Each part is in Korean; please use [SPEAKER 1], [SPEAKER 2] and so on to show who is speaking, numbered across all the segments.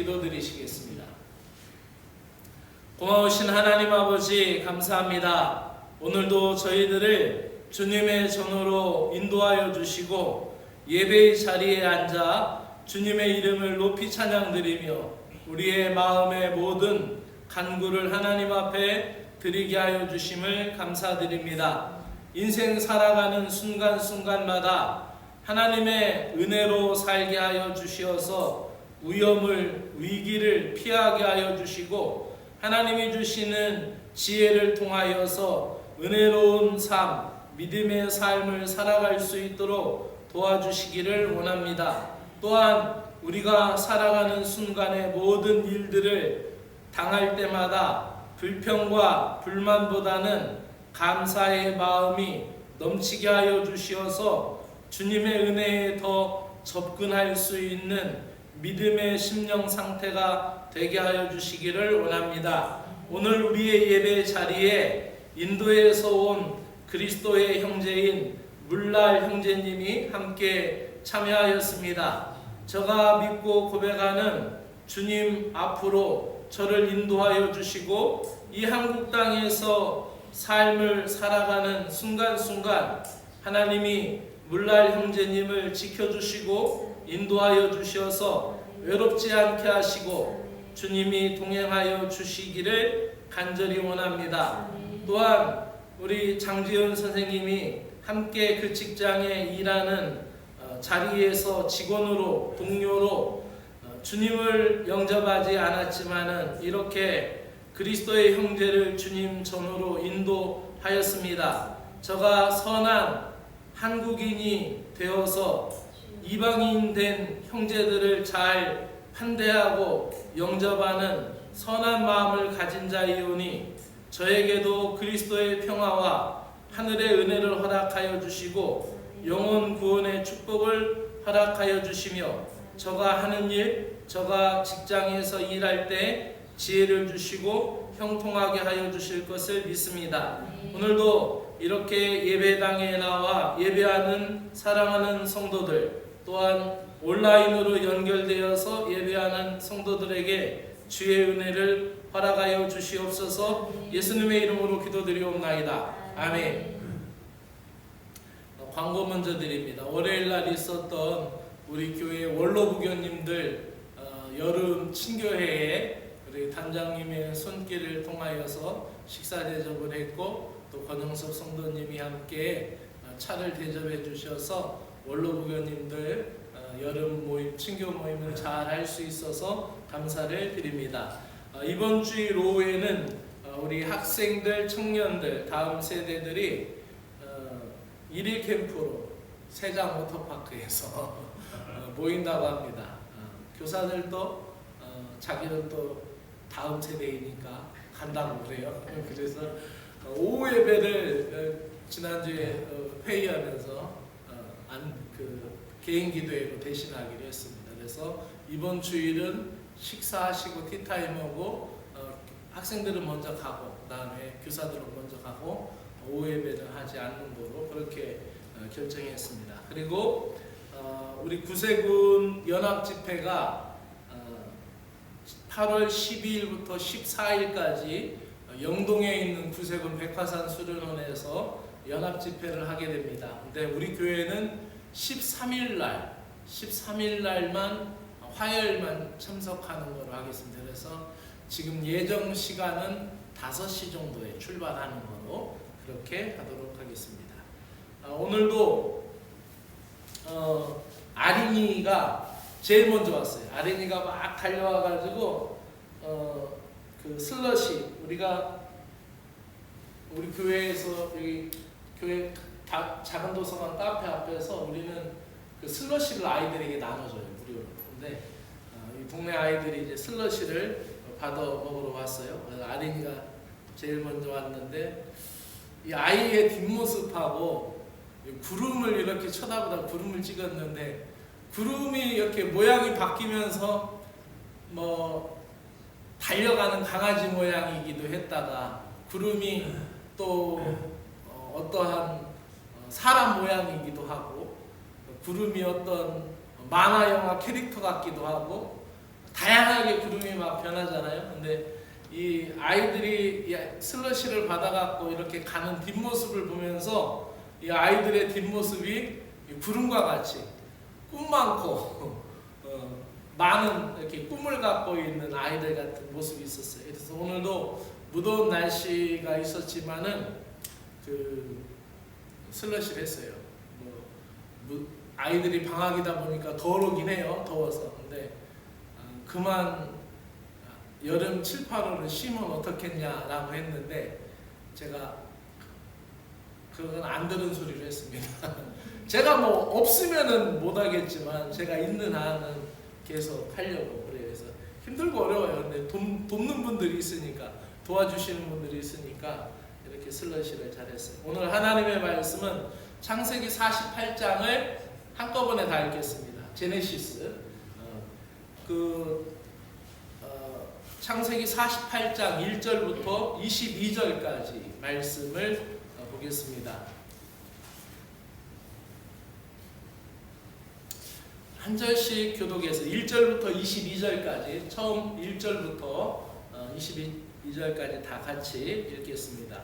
[SPEAKER 1] 기도드리시겠습니다. 고마우신 하나님 아버지 감사합니다. 오늘도 저희들을 주님의 전으로 인도하여 주시고 예배의 자리에 앉아 주님의 이름을 높이 찬양드리며 우리의 마음의 모든 간구를 하나님 앞에 드리게 하여 주심을 감사드립니다. 인생 살아가는 순간순간마다 하나님의 은혜로 살게 하여 주시어서 위기를 피하게 하여 주시고 하나님이 주시는 지혜를 통하여서 은혜로운 삶, 믿음의 삶을 살아갈 수 있도록 도와주시기를 원합니다. 또한 우리가 살아가는 순간의 모든 일들을 당할 때마다 불평과 불만보다는 감사의 마음이 넘치게 하여 주시어서 주님의 은혜에 더 접근할 수 있는 믿음의 심령 상태가 되게 하여 주시기를 원합니다. 오늘 우리의 예배 자리에 인도에서 온 그리스도의 형제인 물날 형제님이 함께 참여하였습니다. 저가 믿고 고백하는 주님 앞으로 저를 인도하여 주시고 이 한국 땅에서 삶을 살아가는 순간순간 하나님이 물날 형제님을 지켜주시고 인도하여 주셔서 외롭지 않게 하시고 주님이 동행하여 주시기를 간절히 원합니다. 또한 우리 장지은 선생님이 함께 그 직장에 일하는 자리에서 직원으로 동료로 주님을 영접하지 않았지만은 이렇게 그리스도의 형제를 주님 전으로 인도하였습니다. 저가 선한 한국인이 되어서 이방인 된 형제들을 잘 환대하고 영접하는 선한 마음을 가진 자이오니 저에게도 그리스도의 평화와 하늘의 은혜를 허락하여 주시고 영혼 구원의 축복을 허락하여 주시며 저가 하는 일, 저가 직장에서 일할 때 지혜를 주시고 형통하게 하여 주실 것을 믿습니다. 오늘도 이렇게 예배당에 나와 예배하는 사랑하는 성도들 또한 온라인으로 연결되어서 예배하는 성도들에게 주의 은혜를 허락하여 주시옵소서. 예수님의 이름으로 기도드리옵나이다. 아멘. 광고 먼저 드립니다. 월요일 날 있었던 우리 교회 원로부교님들 여름 친교회에 우리 단장님의 손길을 통하여서 식사 대접을 했고 또 권영섭 성도님이 함께 차를 대접해 주셔서 원로부교님들 여름 모임, 친교 모임을 잘 할 수 있어서 감사를 드립니다. 이번 주일 오후에는 우리 학생들, 청년들, 다음 세대들이 1일 캠프로 세장 워터파크에서 모인다고 합니다. 교사들도 자기는 또 다음 세대이니까 간다고 그래요. 그래서 오후 예배를 지난주에 회의하면서 개인 기도회로 대신하기로 했습니다. 그래서 이번 주일은 식사하시고 티타임하고 학생들은 먼저 가고 그다음에 교사들은 먼저 가고 오후 예배는 하지 않는 거로 그렇게 결정했습니다. 그리고 우리 구세군 연합집회가 8월 12일부터 14일까지 영동에 있는 구세군 백화산 수련원에서 연합집회를 하게 됩니다. 근데 우리 교회는 13일 날만 화요일만 참석하는 걸로 하겠습니다. 그래서 지금 예정 시간은 5시 정도에 출발하는 걸로 그렇게 하도록 하겠습니다. 오늘도 아린이가 제일 먼저 왔어요. 아린이가 막 달려와가지고 그 슬러시 우리 교회에서 여기 교회 작은 도서관 카페 앞에서 우리는 그 슬러시를 아이들에게 나눠줘요, 무료로. 근데 이 동네 아이들이 이제 슬러시를 받아 먹으러 왔어요. 그래서 아린이가 제일 먼저 왔는데 이 아이의 뒷모습하고 구름을 이렇게 쳐다보다 구름을 찍었는데 구름이 이렇게 모양이 바뀌면서 뭐 달려가는 강아지 모양이기도 했다가 구름이 또 어떠한 사람 모양이기도 하고 구름이 어떤 만화 영화 캐릭터 같기도 하고 다양하게 구름이 막 변하잖아요. 근데 이 아이들이 슬러시를 받아갖고 이렇게 가는 뒷모습을 보면서 이 아이들의 뒷모습이 구름과 같이 꿈 많고 많은 이렇게 꿈을 갖고 있는 아이들 같은 모습이 있었어요. 그래서 오늘도 무더운 날씨가 있었지만은 그 슬러시를 했어요. 아이들이 방학이다 보니까 더우긴 해요. 더워서. 근데 그만 여름 7, 8월은 쉬면 어떻겠냐라고 했는데 제가 그건 안 들은 소리를 했습니다. 제가 뭐 없으면은 못 하겠지만 제가 있는 한은 계속 하려고 그래요. 그래서 힘들고 어려워요. 근데 돕는 분들이 있으니까, 도와주시는 분들이 있으니까 이렇게 슬러시를 잘했어요. 오늘 하나님의 말씀은 창세기 48장을 한꺼번에 다 읽겠습니다. 제네시스. 창세기 48장 1절부터 22절까지 말씀을 보겠습니다. 한 절씩 교독해서 1절부터 22절까지, 처음 1절부터 22절까지 다 같이 읽겠습니다.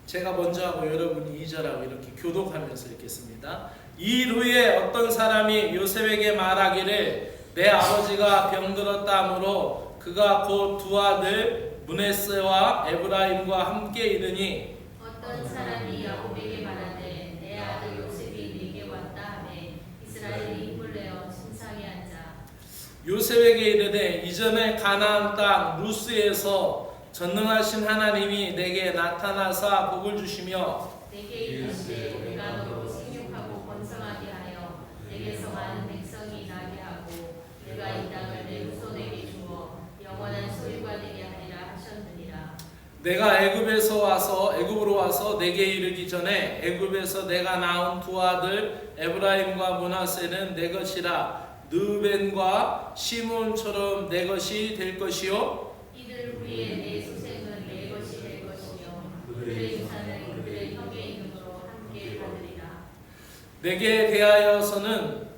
[SPEAKER 1] 제가 먼저 하고 여러분이 2절하고 이렇게 교독하면서 읽겠습니다. 이 후에 어떤 사람이 요셉에게 말하기를 내 아버지가 병들었다 하므로 그가 곧 두 아들 므낫세와 에브라임과 함께 이르니
[SPEAKER 2] 어떤 사람이 야곱에게 말하되 내 아들 요셉이 네게 왔다 하매 이스라엘이 힘을 내어 침상에 앉아
[SPEAKER 1] 요셉에게 이르되 이전에 가나안 땅 루스에서 전능하신 하나님이 내게 나타나사 복을 주시며
[SPEAKER 2] 내게 이르시되 내가 너로 생육하고 번성하게 하여 내게서 많은 백성이 나게 하고 내가 이 땅을 내 후손에게 주어 영원한 소유가 되게 하리라 하셨느니라.
[SPEAKER 1] 내가 애굽으로 와서 내게 이르기 전에 애굽에서 내가 낳은 두 아들 에브라임과 므낫세는 내 것이라. 르벤과 시몬처럼 내 것이 될 것이요
[SPEAKER 2] 이들 후에 내 소생은 내 것이 될 것이며 그들의 유산은 그들의 형의 이름으로 함께 받으리라.
[SPEAKER 1] 내게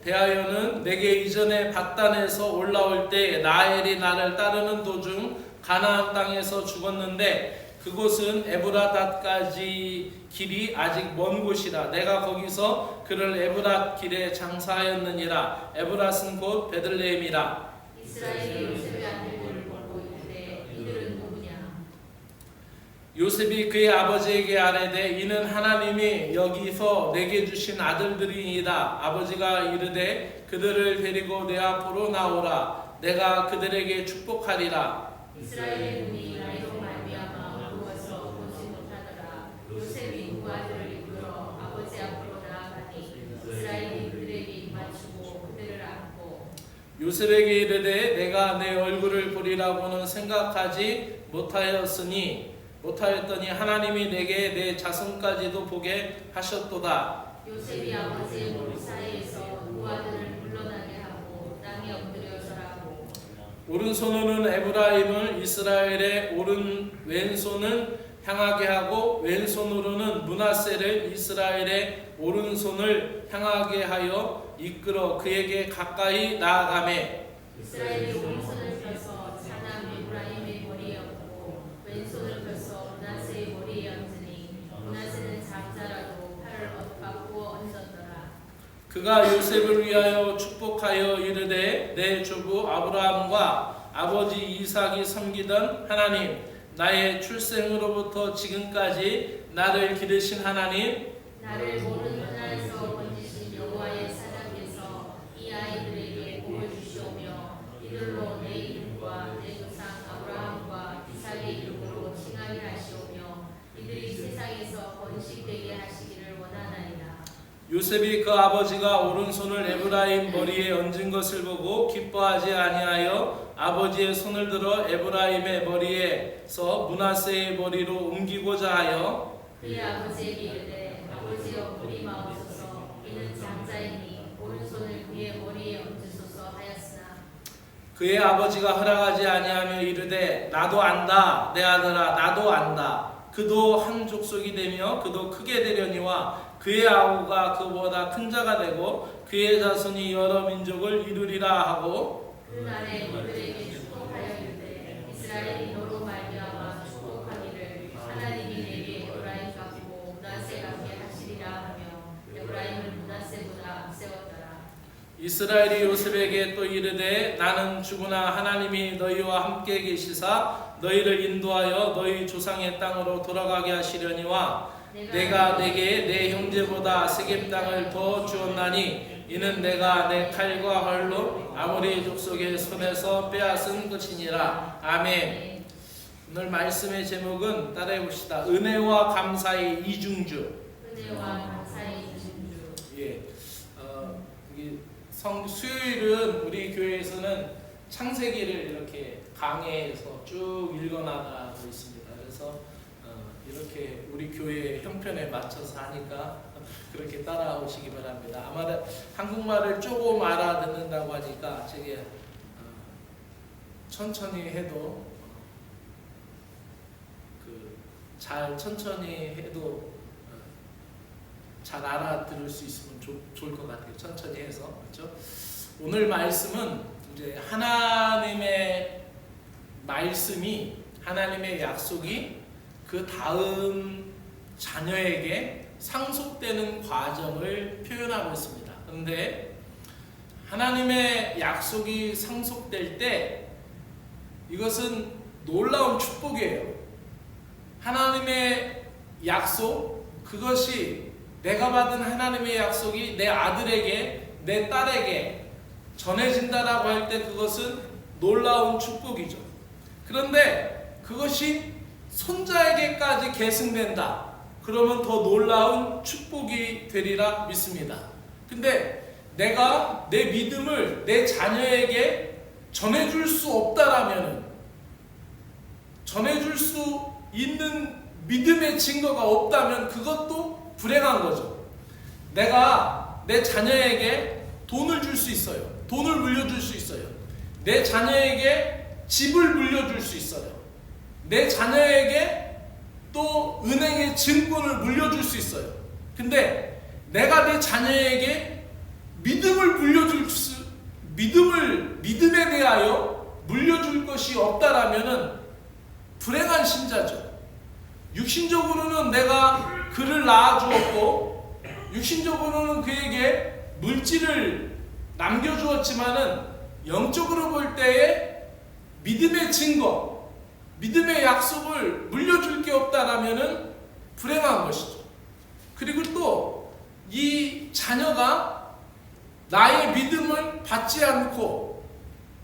[SPEAKER 1] 대하여는 내게 이전에 밧단에서 올라올 때 라헬이 나를 따르는 도중 가나안 땅에서 죽었는데 그곳은 에브라닷까지 길이 아직 먼 곳이라. 내가 거기서 그를 에브랏 길에 장사하였느니라. 에브랏은 곧 베들레헴이라.
[SPEAKER 2] 이스라엘이 요셉의 아들들을 보고 이르되 이들은 누구냐?
[SPEAKER 1] 요셉이 그의 아버지에게 아뢰되 이는 하나님이 여기서 내게 주신 아들들이니이다. 아버지가 이르되 그들을 데리고 내 앞으로 나오라. 내가 그들에게 축복하리라.
[SPEAKER 2] 이스라엘의 눈이 나이로 말미암아 어두워서 보지 못하더라. 요셉이 두 아들을 이끌어 아버지 앞으로 나아가니 이스라엘이 그들에게 맞추고 그들을 안고
[SPEAKER 1] 요셉에게 이르되 내가 내 얼굴을 보리라고는 생각하지 못하였더니 하나님이 내게 내 자손까지도 보게 하셨도다.
[SPEAKER 2] 요셉이 아버지의 무릎 사이에서 두 아들을 물러나게 하고 땅에 엎드려 절하고
[SPEAKER 1] 오른손으로는 에브라임을 이스라엘의 왼손을 향하게 하고 왼손으로는 므낫세를 이스라엘의 오른손을 향하게 하여 이끌어 그에게 가까이 나아가매
[SPEAKER 2] 이스라엘이 오른손을 펴서 사남 에브라임의 머리에 얹고 왼손을 펴서 므낫세의 머리에 얹으니 므낫세는 장자라도 팔을 엇바꾸어 얹었더라.
[SPEAKER 1] 그가 요셉을 위하여 축복하여 이르되 내 조부 아브라함과 아버지 이삭이 섬기던 하나님, 나의 출생으로부터 지금까지 나를 기르신 하나님,
[SPEAKER 2] 나를 모든 나라에서 건지신 여호와의 사자께서 이 아이들에게 복을 주시오며 이들로 내 이름과 내 조상 아브라함과 이삭의 이름으로 칭하게 하시오며 이들이 세상에서 번식되게 하시기를 원하나이다.
[SPEAKER 1] 요셉이 그 아버지가 오른손을 에브라임 머리에 얹은 것을 보고 기뻐하지 아니하여 아버지의 손을 들어 에브라임의 머리에서 므낫세의 머리로 옮기고자 하여
[SPEAKER 2] 그의 아버지에게 이르되 아버지여 그리 마옵소서 이는 장자이니 오른손을 그의 머리에 얹으소서 하였으나
[SPEAKER 1] 그의 아버지가 허락하지 아니하며 이르되 나도 안다 내 아들아 나도 안다. 그도 한 족속이 되며 그도 크게 되려니와 그의 아우가 그보다 큰 자가 되고 그의 자손이 여러 민족을 이루리라 하고
[SPEAKER 2] 그날에 그들에게 축복하여 이르되 이스라엘이 너로 말미암아 축복하기를 하나님이 내게 에브라임 갚고 므낫세 갚게 하시리라 하며 에브라임을 므낫세보다 앞세웠더라.
[SPEAKER 1] 이스라엘이 요셉에게 또 이르되 나는 주구나 하나님이 너희와 함께 계시사 너희를 인도하여 너희 조상의 땅으로 돌아가게 하시려니와 내가 내게 내 형제보다 세겜 땅을 더 주었나니 이는 내가 내 칼과 활로 아모리 족속의 손에서 빼앗은 것이니라. 아멘. 오늘 말씀의 제목은 따라해 봅시다. 은혜와 감사의 이중주.
[SPEAKER 2] 은혜와 감사의 이중주.
[SPEAKER 1] 예. 수요일은 우리 교회에서는 창세기를 이렇게 강해에서 쭉 읽어나가고 있습니다. 그래서 이렇게 우리 교회 형편에 맞춰서 하니까 그렇게 따라오시기 바랍니다. 아마 한국말을 조금 알아듣는다고 하니까 되게 천천히 해도 잘 천천히 해도 잘 알아들을 수 있으면 좋을 것 같아요. 천천히 해서. 그렇죠? 오늘 말씀은 이제 하나님의 말씀이, 하나님의 약속이 그 다음 자녀에게 상속되는 과정을 표현하고 있습니다. 그런데 하나님의 약속이 상속될 때 이것은 놀라운 축복이에요. 하나님의 약속, 그것이 내가 받은 하나님의 약속이 내 아들에게, 내 딸에게 전해진다라고 할 때 그것은 놀라운 축복이죠. 그런데 그것이 손자에게까지 계승된다. 그러면 더 놀라운 축복이 되리라 믿습니다. 근데 내가 내 믿음을 내 자녀에게 전해줄 수 없다라면, 전해줄 수 있는 믿음의 증거가 없다면 그것도 불행한 거죠. 내가 내 자녀에게 돈을 줄 수 있어요. 돈을 물려줄 수 있어요. 내 자녀에게 집을 물려줄 수 있어요. 내 자녀에게 또 은행의 증권을 물려줄 수 있어요. 근데 내가 내 자녀에게 믿음을 믿음에 대하여 물려줄 것이 없다라면은 불행한 신자죠. 육신적으로는 내가 그를 낳아주었고, 육신적으로는 그에게 물질을 남겨주었지만은 영적으로 볼 때에 믿음의 증거, 믿음의 약속을 물려줄 게 없다라면은 불행한 것이죠. 그리고 또 이 자녀가 나의 믿음을 받지 않고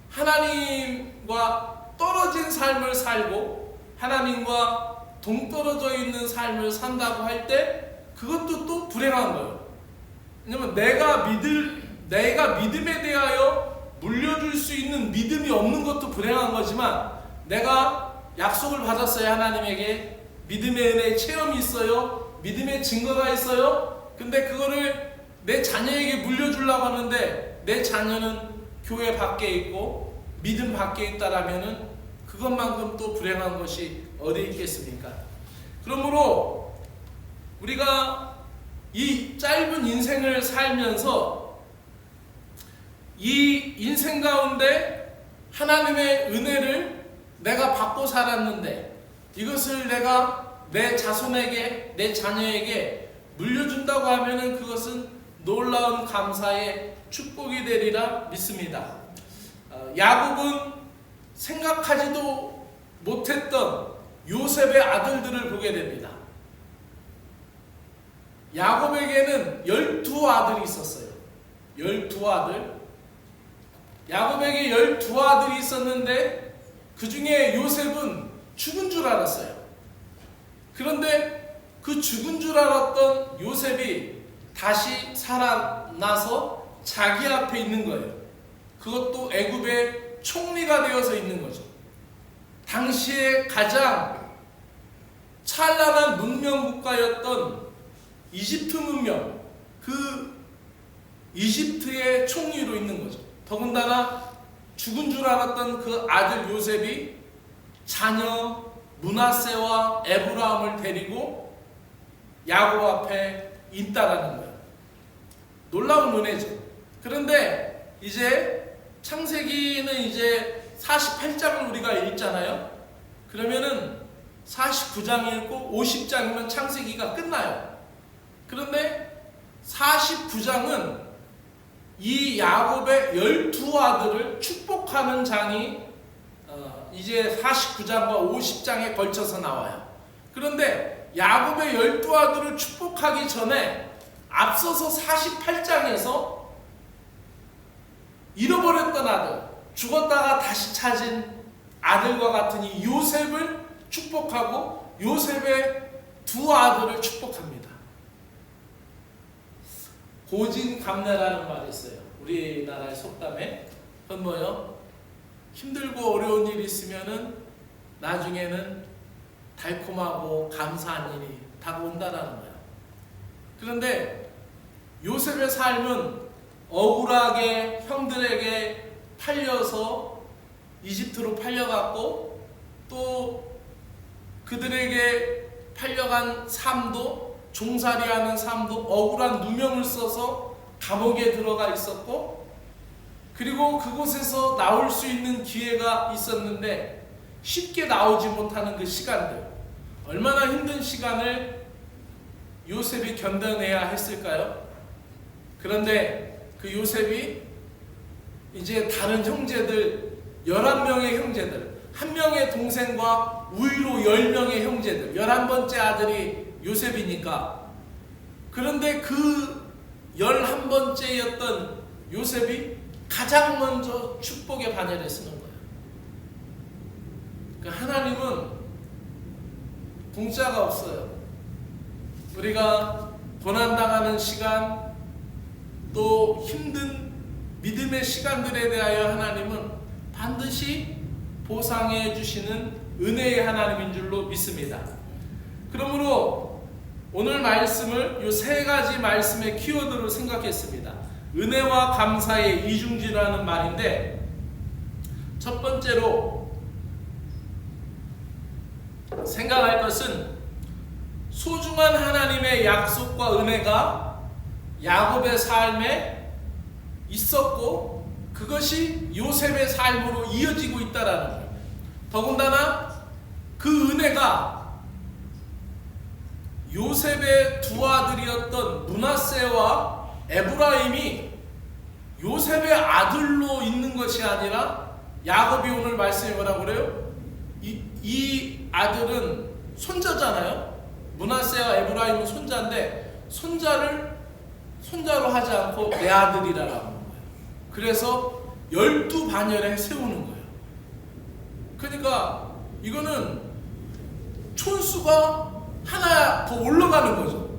[SPEAKER 1] 하나님과 떨어진 삶을 살고 하나님과 동떨어져 있는 삶을 산다고 할 때 그것도 또 불행한 거예요. 왜냐면 내가 믿음에 대하여 물려줄 수 있는 믿음이 없는 것도 불행한 거지만, 내가 약속을 받았어요. 하나님에게 믿음의 은혜 체험이 있어요. 믿음의 증거가 있어요. 근데 그거를 내 자녀에게 물려주려고 하는데 내 자녀는 교회 밖에 있고 믿음 밖에 있다라면은 그것만큼 또 불행한 것이 어디 있겠습니까? 그러므로 우리가 이 짧은 인생을 살면서 이 인생 가운데 하나님의 은혜를 내가 받고 살았는데 이것을 내가 내 자손에게, 내 자녀에게 물려준다고 하면은 그것은 놀라운 감사의 축복이 되리라 믿습니다. 야곱은 생각하지도 못했던 요셉의 아들들을 보게 됩니다. 야곱에게는 12아들이 있었어요. 12아들. 야곱에게 12아들이 있었는데 그 중에 요셉은 죽은 줄 알았어요. 그런데 그 죽은 줄 알았던 요셉이 다시 살아나서 자기 앞에 있는 거예요. 그것도 애굽의 총리가 되어서 있는 거죠. 당시에 가장 찬란한 문명 국가였던 이집트 문명, 그 이집트의 총리로 있는 거죠. 더군다나 죽은 줄 알았던 그 아들 요셉이 자녀 므낫세와 에브라임을 데리고 야곱 앞에 있다라는 거예요. 놀라운 은혜죠. 그런데 이제 창세기는 이제 48장을 우리가 읽잖아요. 그러면은 49장 읽고 50장이면 창세기가 끝나요. 그런데 49장은 이 야곱의 12아들을 축복하는 장이 이제 49장과 50장에 걸쳐서 나와요. 그런데 야곱의 12아들을 축복하기 전에 앞서서 48장에서 잃어버렸던 아들, 죽었다가 다시 찾은 아들과 같은 이 요셉을 축복하고 요셉의 두 아들을 축복합니다. 고진감래라는 말이 있어요. 우리나라의 속담에. 그건 뭐요? 힘들고 어려운 일이 있으면은 나중에는 달콤하고 감사한 일이 다가온다라는 거예요. 그런데 요셉의 삶은 억울하게 형들에게 팔려서 이집트로 팔려갔고, 또 그들에게 팔려간 삶도, 종살이하는 삶도 억울한 누명을 써서 감옥에 들어가 있었고, 그리고 그곳에서 나올 수 있는 기회가 있었는데 쉽게 나오지 못하는 그 시간들, 얼마나 힘든 시간을 요셉이 견뎌내야 했을까요? 그런데 그 요셉이 이제 다른 형제들, 11명의 형제들, 한 명의 동생과 우위로 10명의 형제들, 11번째 아들이 요셉이니까, 그런데 그 11번째였던 요셉이 가장 먼저 축복의 바늘을 쓰는 거예요. 그러니까 하나님은 공짜가 없어요. 우리가 고난당하는 시간, 또 힘든 믿음의 시간들에 대하여 하나님은 반드시 보상해 주시는 은혜의 하나님인 줄로 믿습니다. 그러므로 오늘 말씀을 이 세 가지 말씀의 키워드로 생각했습니다. 은혜와 감사의 이중지라는 말인데, 첫 번째로 생각할 것은 소중한 하나님의 약속과 은혜가 야곱의 삶에 있었고, 그것이 요셉의 삶으로 이어지고 있다라는 거예요. 더군다나 그 은혜가 요셉의 두 아들이었던 므낫세와 에브라임이 요셉의 아들로 있는 것이 아니라, 야곱이 오늘 말씀에 뭐라고 그래요? 이 아들은 손자잖아요. 므낫세와 에브라임은 손자인데 손자로 하지 않고 내 아들이라고 하는 거예요. 그래서 12반열에 세우는 거예요. 그러니까 이거는 촌수가 하나 더 올라가는 거죠.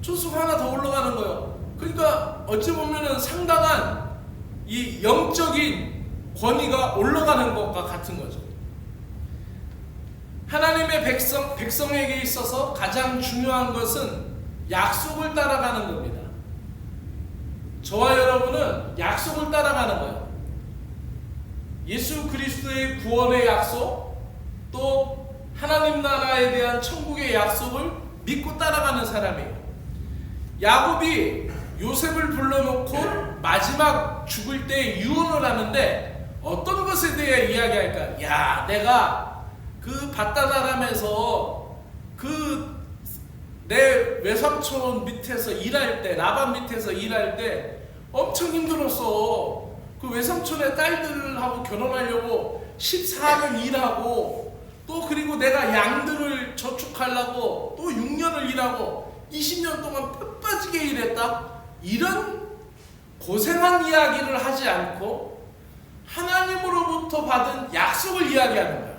[SPEAKER 1] 촌수가 하나 더 올라가는 거예요. 그러니까 어찌 보면은 상당한 이 영적인 권위가 올라가는 것과 같은 거죠. 하나님의 백성에게 있어서 가장 중요한 것은 약속을 따라가는 겁니다. 저와 여러분은 약속을 따라가는 거예요. 예수 그리스도의 구원의 약속, 또 하나님 나라에 대한 천국의 약속을 믿고 따라가는 사람이에요. 야곱이 요셉을 불러놓고 마지막 죽을 때 유언을 하는데 어떤 것에 대해 이야기할까? 야, 내가 그 바다나람에서 그 내 외삼촌 밑에서 일할 때, 라반 밑에서 일할 때 엄청 힘들었어. 그 외삼촌의 딸들하고 결혼하려고 14년 일하고, 또 그리고 내가 양들을 저축하려고 또 6년을 일하고 20년 동안 뼈 빠지게 일했다. 이런 고생한 이야기를 하지 않고 하나님으로부터 받은 약속을 이야기하는 거예요.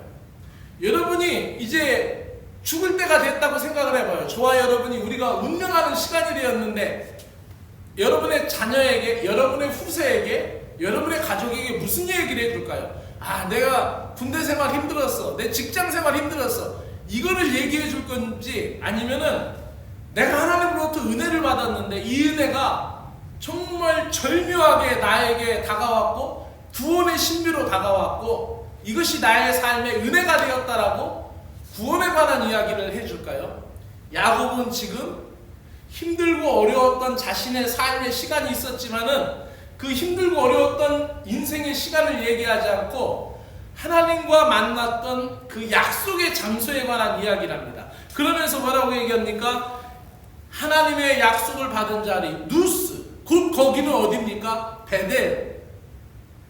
[SPEAKER 1] 여러분이 이제 죽을 때가 됐다고 생각을 해봐요. 저와 여러분이 우리가 운명하는 시간이 되었는데, 여러분의 자녀에게, 여러분의 후세에게, 여러분의 가족에게 무슨 얘기를 해줄까요? 아, 내가 군대 생활 힘들었어, 내 직장 생활 힘들었어, 이거를 얘기해 줄 건지, 아니면은 내가 하나님으로부터 은혜를 받았는데 이 은혜가 정말 절묘하게 나에게 다가왔고 구원의 신비로 다가왔고 이것이 나의 삶의 은혜가 되었다라고 구원에 관한 이야기를 해줄까요? 야곱은 지금 힘들고 어려웠던 자신의 삶의 시간이 있었지만은 그 힘들고 어려웠던 인생의 시간을 얘기하지 않고 하나님과 만났던 그 약속의 장소에 관한 이야기랍니다. 그러면서 뭐라고 얘기합니까? 하나님의 약속을 받은 자리, 누스, 곧 거기는 어디입니까? 베델.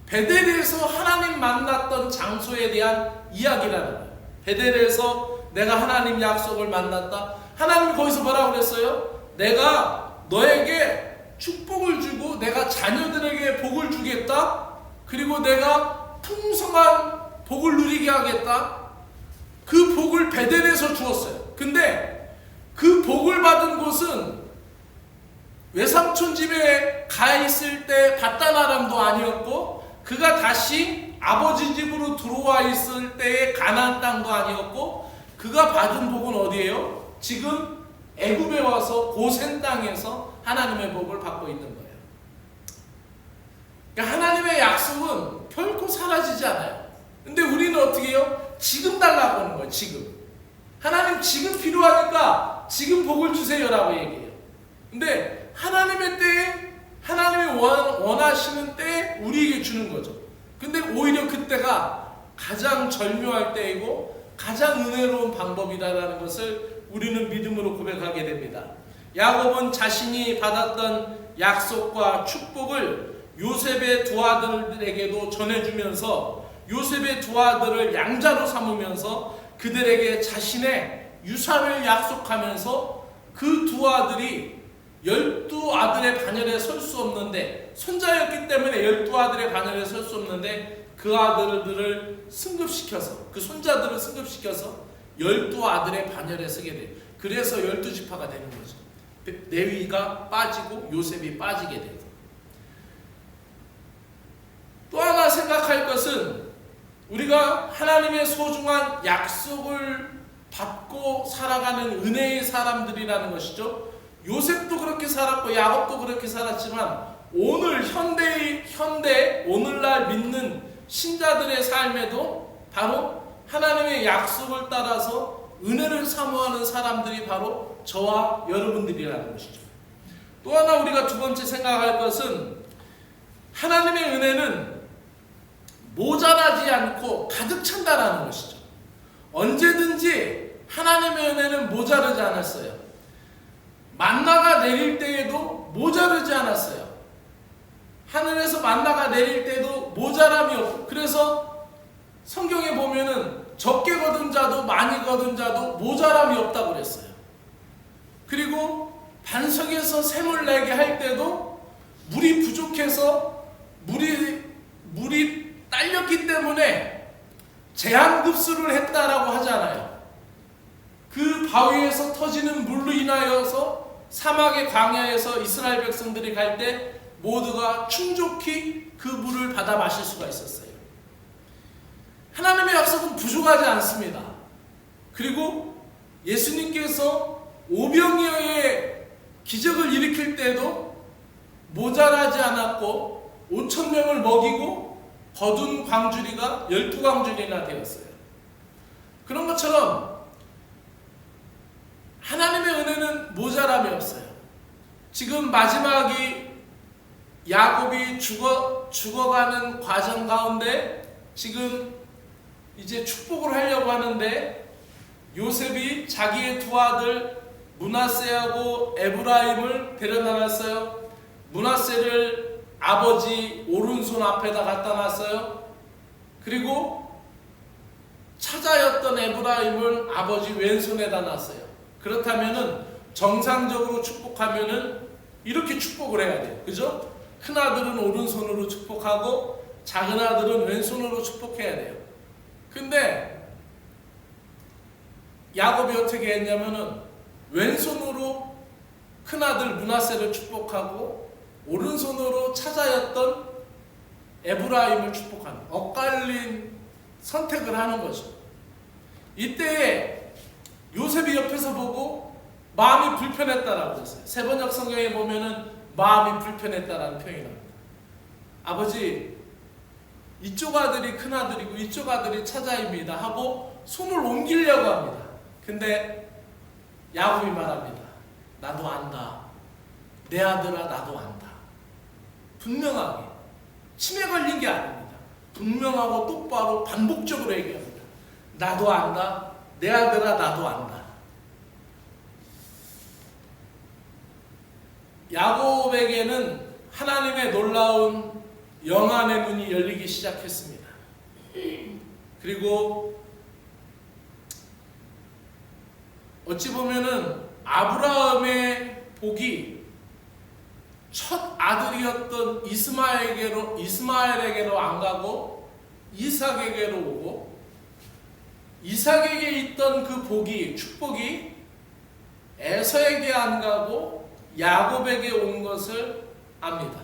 [SPEAKER 1] 베델에서 하나님 만났던 장소에 대한 이야기라는 거예요. 베델에서 내가 하나님 약속을 만났다. 하나님이 거기서 뭐라고 그랬어요? 내가 너에게 축복을 주고 내가 자녀들에게 복을 주겠다. 그리고 내가 풍성한 복을 누리게 하겠다. 그 복을 베델에서 주었어요. 근데 그 복을 받은 곳은 외삼촌 집에 가 있을 때 밧단아람도 아니었고, 그가 다시 아버지 집으로 들어와 있을 때의 가나안 땅도 아니었고, 그가 받은 복은 어디예요? 지금 애굽에 와서 고센 땅에서 하나님의 복을 받고 있는 거예요. 그러니까 하나님의 약속은 결코 사라지지 않아요. 근데 우리는 어떻게 해요? 지금 달라고 하는 거예요. 지금. 하나님 지금 필요하니까 지금 복을 주세요라고 얘기해요. 근데 하나님의 때에, 하나님이 원하시는 때에 우리에게 주는 거죠. 근데 오히려 그때가 가장 절묘할 때이고 가장 은혜로운 방법이다라는 것을 우리는 믿음으로 고백하게 됩니다. 야곱은 자신이 받았던 약속과 축복을 요셉의 두 아들에게도 전해주면서 요셉의 두 아들을 양자로 삼으면서 그들에게 자신의 유산을 약속하면서 그 두 아들이 12아들의 반열에 설 수 없는데, 손자였기 때문에 12아들의 반열에 설 수 없는데 그 아들들을 승급시켜서, 그 손자들을 승급시켜서 12아들의 반열에 서게 돼요. 그래서 12지파가 되는 거죠. 레위가 빠지고 요셉이 빠지게 돼요. 또 하나 생각할 것은 우리가 하나님의 소중한 약속을 받고 살아가는 은혜의 사람들이라는 것이죠. 요셉도 그렇게 살았고 야곱도 그렇게 살았지만 오늘 현대 오늘날 믿는 신자들의 삶에도 바로 하나님의 약속을 따라서 은혜를 사모하는 사람들이 바로 저와 여러분들이라는 것이죠. 또 하나 우리가 두 번째 생각할 것은 하나님의 은혜는 모자라지 않고 가득 찬다라는 것이죠. 언제든지 하나님의 은혜는 모자르지 않았어요. 만나가 내릴 때에도 모자르지 않았어요. 하늘에서 만나가 내릴 때도 모자람이 없고, 그래서 성경에 보면은 적게 거둔 자도 많이 거둔 자도 모자람이 없다고 그랬어요. 그리고 반석에서 샘을 내게 할 때도 물이 부족해서 물이 딸렸기 때문에 제한급수를 했다라고 하잖아요. 그 바위에서 터지는 물로 인하여서 사막의 광야에서 이스라엘 백성들이 갈 때 모두가 충족히 그 물을 받아 마실 수가 있었어요. 하나님의 약속은 부족하지 않습니다. 그리고 예수님께서 오병이어의 기적을 일으킬 때도 모자라지 않았고 5,000명을 먹이고 거둔 광주리가 12광주리나 되었어요. 그런 것처럼 하나님의 은혜는 모자람이 없어요. 지금 마지막이 야곱이 죽어가는 과정 가운데 지금 이제 축복을 하려고 하는데 요셉이 자기의 두 아들 므낫세하고 에브라임을 데려나갔어요. 므낫세를 아버지 오른손 앞에다 갖다 놨어요. 그리고 차자였던 에브라임을 아버지 왼손에다 놨어요. 그렇다면은 정상적으로 축복하면은 이렇게 축복을 해야 돼요. 그죠? 큰 아들은 오른손으로 축복하고 작은 아들은 왼손으로 축복해야 돼요. 근데 야곱이 어떻게 했냐면은 왼손으로 큰 아들 므낫세를 축복하고 오른손으로 차자였던 에브라임을 축복하는, 엇갈린 선택을 하는 거죠. 이때에 요셉이 옆에서 보고 마음이 불편했다라고 했어요. 세번역 성경에 보면은 마음이 불편했다라는 표현이 나옵니다. 아버지, 이쪽 아들이 큰 아들이고 이쪽 아들이 차자입니다 하고 손을 옮기려고 합니다. 근데 야곱이 말합니다. 나도 안다. 내 아들아 나도 안다. 분명하게. 치매 걸린 게 아닙니다. 분명하고 똑바로 반복적으로 얘기합니다. 나도 안다. 내 아들아 나도 안다. 야곱에게는 하나님의 놀라운 영안의 문이 열리기 시작했습니다. 그리고 어찌 보면은 아브라함의 복이 첫 아들이었던 이스마엘에게로 안 가고 이삭에게로 오고, 이삭에게 있던 그 복이, 축복이 에서에게 안 가고 야곱에게 온 것을 압니다.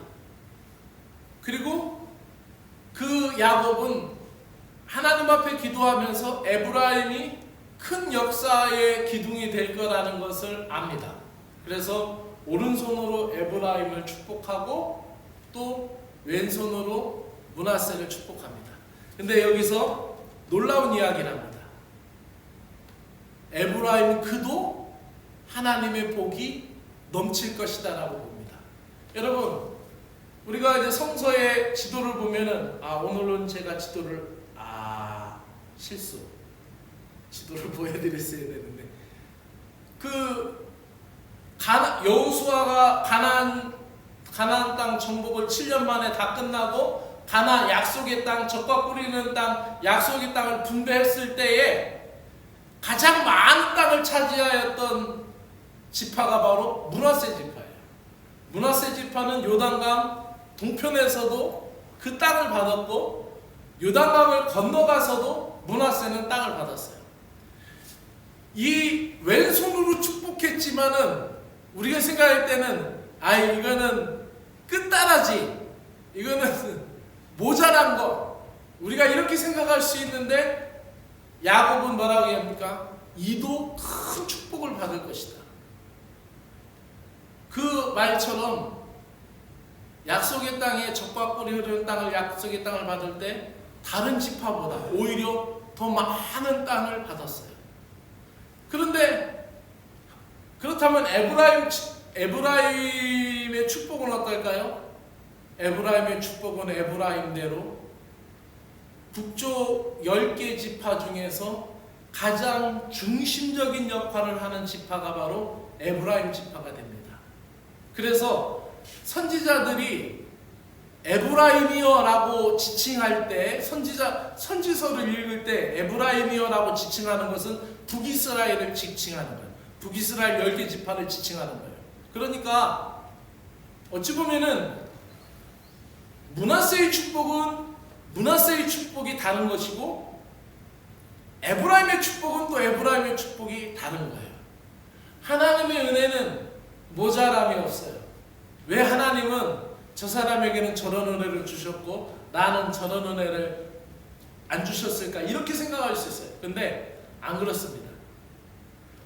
[SPEAKER 1] 그리고 그 야곱은 하나님 앞에 기도하면서 에브라임이 큰 역사의 기둥이 될 거라는 것을 압니다. 그래서 오른손으로 에브라임을 축복하고 또 왼손으로 므낫세를 축복합니다. 근데 여기서 놀라운 이야기를 합니다. 에브라임 그도 하나님의 복이 넘칠 것이다 라고 봅니다. 여러분, 우리가 이제 성서의 지도를 보면은 오늘은 제가 지도를 실수 지도를 보여드렸어야 되는데, 여호수아가 가나안 땅 정복을 7년 만에 다 끝나고 가나안 약속의 땅, 젖과 꿀이는 땅, 약속의 땅을 분배했을 때에 가장 많은 땅을 차지하였던 지파가 바로 므낫세 지파예요. 므낫세 지파는 요단강 동편에서도 그 땅을 받았고, 요단강을 건너가서도 므낫세는 땅을 받았어요. 이 왼손으로 축복했지만은 우리가 생각할 때는 이거는 끝단하지, 이거는 모자란 거, 우리가 이렇게 생각할 수 있는데, 야곱은 뭐라고 합니까? 이도 큰 축복을 받을 것이다. 그 말처럼 약속의 땅에 젖과 꿀이 흐르는 땅을, 약속의 땅을 받을 때 다른 지파보다 오히려 더 많은 땅을 받았어요. 그런데 그렇다면 에브라임의 축복은 어떨까요? 에브라임의 축복은 에브라임대로 북쪽 10개 지파 중에서 가장 중심적인 역할을 하는 지파가 바로 에브라임 지파가 됩니다. 그래서 선지자들이 에브라임이여라고 지칭할 때, 선지서를 읽을 때 에브라임이여라고 지칭하는 것은 북이스라엘을 지칭하는 거예요. 북이스라엘 10개 지파를 지칭하는 거예요. 그러니까 어찌 보면은 므낫세의 축복은 므낫세의 축복이 다른 것이고, 에브라임의 축복은 또 에브라임의 축복이 다른 거예요. 하나님의 은혜는 모자람이 없어요. 왜 하나님은 저 사람에게는 저런 은혜를 주셨고 나는 저런 은혜를 안 주셨을까, 이렇게 생각할 수 있어요. 근데 안 그렇습니다.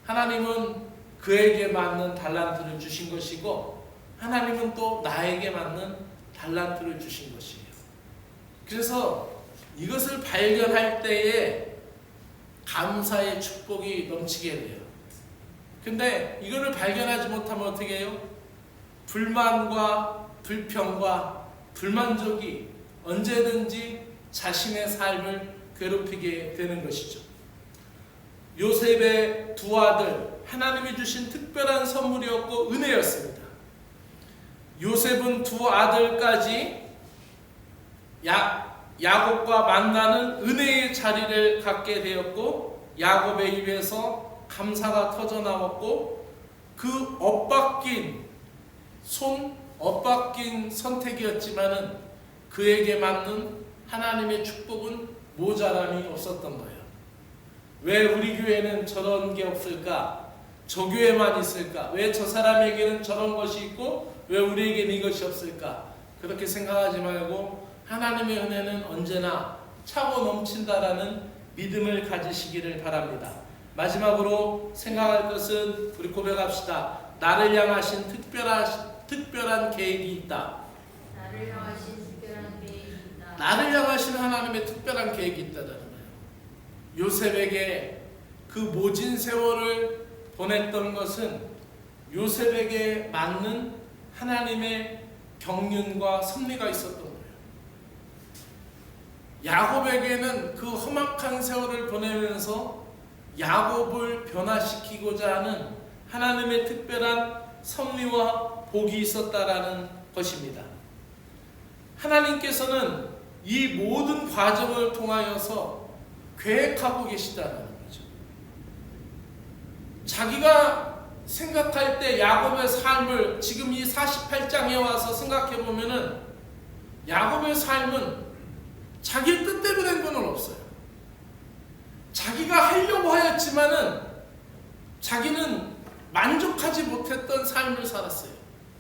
[SPEAKER 1] 하나님은 그에게 맞는 달란트를 주신 것이고, 하나님은 또 나에게 맞는 달란트를 주신 것이에요. 그래서 이것을 발견할 때에 감사의 축복이 넘치게 돼요. 근데 이거를 발견하지 못하면 어떻게 해요? 불만과 불평과 불만족이 언제든지 자신의 삶을 괴롭히게 되는 것이죠. 요셉의 두 아들, 하나님이 주신 특별한 선물이었고 은혜였습니다. 요셉은 두 아들까지 야곱과 만나는 은혜의 자리를 갖게 되었고, 야곱의 입에서 감사가 터져나왔고, 그 엇바뀐 선택이었지만은 그에게 맞는 하나님의 축복은 모자람이 없었던 거예요. 왜 우리 교회는 저런 게 없을까? 저 교회만 있을까? 왜 저 사람에게는 저런 것이 있고 왜 우리에게는 이것이 없을까? 그렇게 생각하지 말고 하나님의 은혜는 언제나 차고 넘친다라는 믿음을 가지시기를 바랍니다. 마지막으로 생각할 것은 우리 고백합시다. 나를 향하신 특별한 계획이 있다.
[SPEAKER 2] 나를 향하신 특별한 계획이 있다.
[SPEAKER 1] 나를 향하신 하나님의 특별한 계획이 있다는 거예요. 요셉에게 그 모진 세월을 보냈던 것은 요셉에게 맞는 하나님의 경륜과 섭리가 있었던 거예요. 야곱에게는 그 험악한 세월을 보내면서 야곱을 변화시키고자 하는 하나님의 특별한 섭리와 복이 있었다라는 것입니다. 하나님께서는 이 모든 과정을 통하여서 계획하고 계시다라는 거죠. 자기가 생각할 때 야곱의 삶을 지금 이 48장에 와서 생각해 보면은 야곱의 삶은 자기 뜻대로 된 건 없어요. 자기가 하려고 하였지만은 자기는 만족하지 못했던 삶을 살았어요.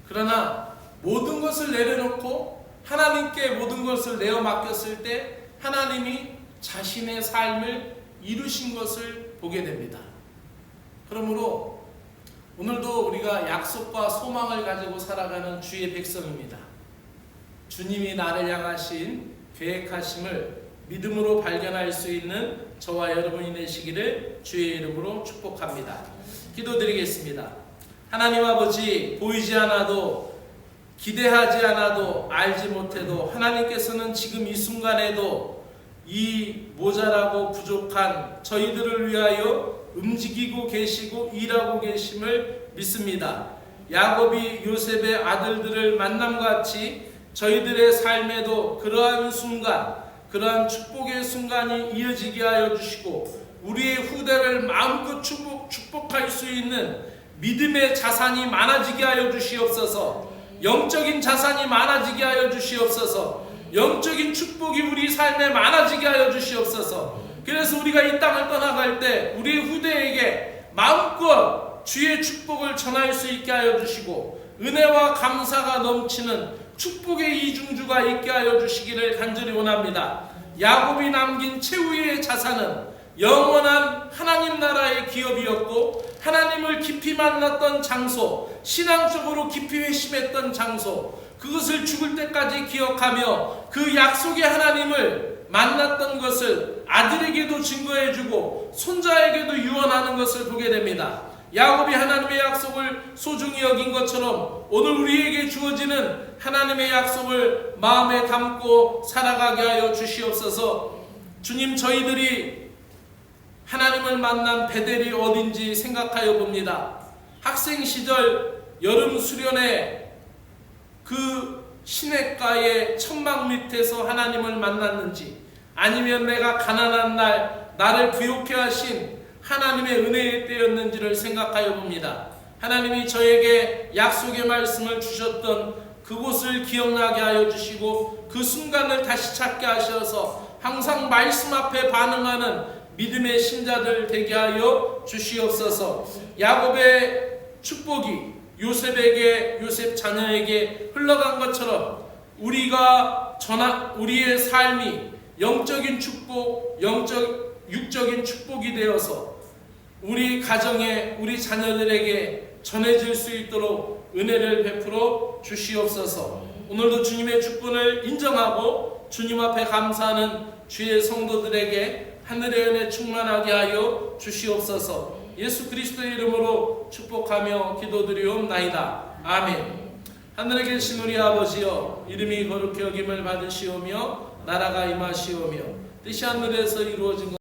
[SPEAKER 1] 그러나 모든 것을 내려놓고 하나님께 모든 것을 내어 맡겼을 때 하나님이 자신의 삶을 이루신 것을 보게 됩니다. 그러므로 오늘도 우리가 약속과 소망을 가지고 살아가는 주의 백성입니다. 주님이 나를 향하신 계획하심을 믿음으로 발견할 수 있는 저와 여러분이 되시기를 주의 이름으로 축복합니다. 기도드리겠습니다. 하나님 아버지, 보이지 않아도 기대하지 않아도 알지 못해도 하나님께서는 지금 이 순간에도 이 모자라고 부족한 저희들을 위하여 움직이고 계시고 일하고 계심을 믿습니다. 야곱이 요셉의 아들들을 만남같이 저희들의 삶에도 그러한 순간, 그러한 축복의 순간이 이어지게 하여 주시고 우리의 후대를 마음껏 축복할 수 있는 믿음의 자산이 많아지게 하여 주시옵소서. 영적인 자산이 많아지게 하여 주시옵소서. 영적인 축복이 우리 삶에 많아지게 하여 주시옵소서. 그래서 우리가 이 땅을 떠나갈 때 우리 후대에게 마음껏 주의 축복을 전할 수 있게 하여 주시고 은혜와 감사가 넘치는 축복의 이중주가 있게 하여 주시기를 간절히 원합니다. 야곱이 남긴 최후의 자산은 영원한 하나님 나라의 기업이었고 하나님을 깊이 만났던 장소, 신앙적으로 깊이 회심했던 장소, 그것을 죽을 때까지 기억하며 그 약속의 하나님을 만났던 것을 아들에게도 증거해주고 손자에게도 유언하는 것을 보게 됩니다. 야곱이 하나님의 약속을 소중히 여긴 것처럼 오늘 우리에게 주어지는 하나님의 약속을 마음에 담고 살아가게 하여 주시옵소서. 주님, 저희들이 하나님을 만난 베델이 어딘지 생각하여 봅니다. 학생 시절 여름 수련회 그 시냇가의 천막 밑에서 하나님을 만났는지 아니면 내가 가난한 날 나를 부욕해 하신 하나님의 은혜의 때였는지를 생각하여 봅니다. 하나님이 저에게 약속의 말씀을 주셨던 그곳을 기억나게 하여 주시고 그 순간을 다시 찾게 하셔서 항상 말씀 앞에 반응하는 믿음의 신자들 되게 하여 주시옵소서. 야곱의 축복이 요셉 자녀에게 흘러간 것처럼 우리의 삶이 영적인 축복, 육적인 축복이 되어서 우리 가정에 우리 자녀들에게 전해질 수 있도록 은혜를 베풀어 주시옵소서. 오늘도 주님의 축복을 인정하고 주님 앞에 감사하는 주의 성도들에게 하늘의 은혜 충만하게 하여 주시옵소서. 예수 그리스도의 이름으로 축복하며 기도드리옵나이다. 아멘. 하늘에 계신 우리 아버지여, 이름이 거룩히 여김을 받으시오며 나라가 임하시오며 뜻이 하늘에서 이루어진 것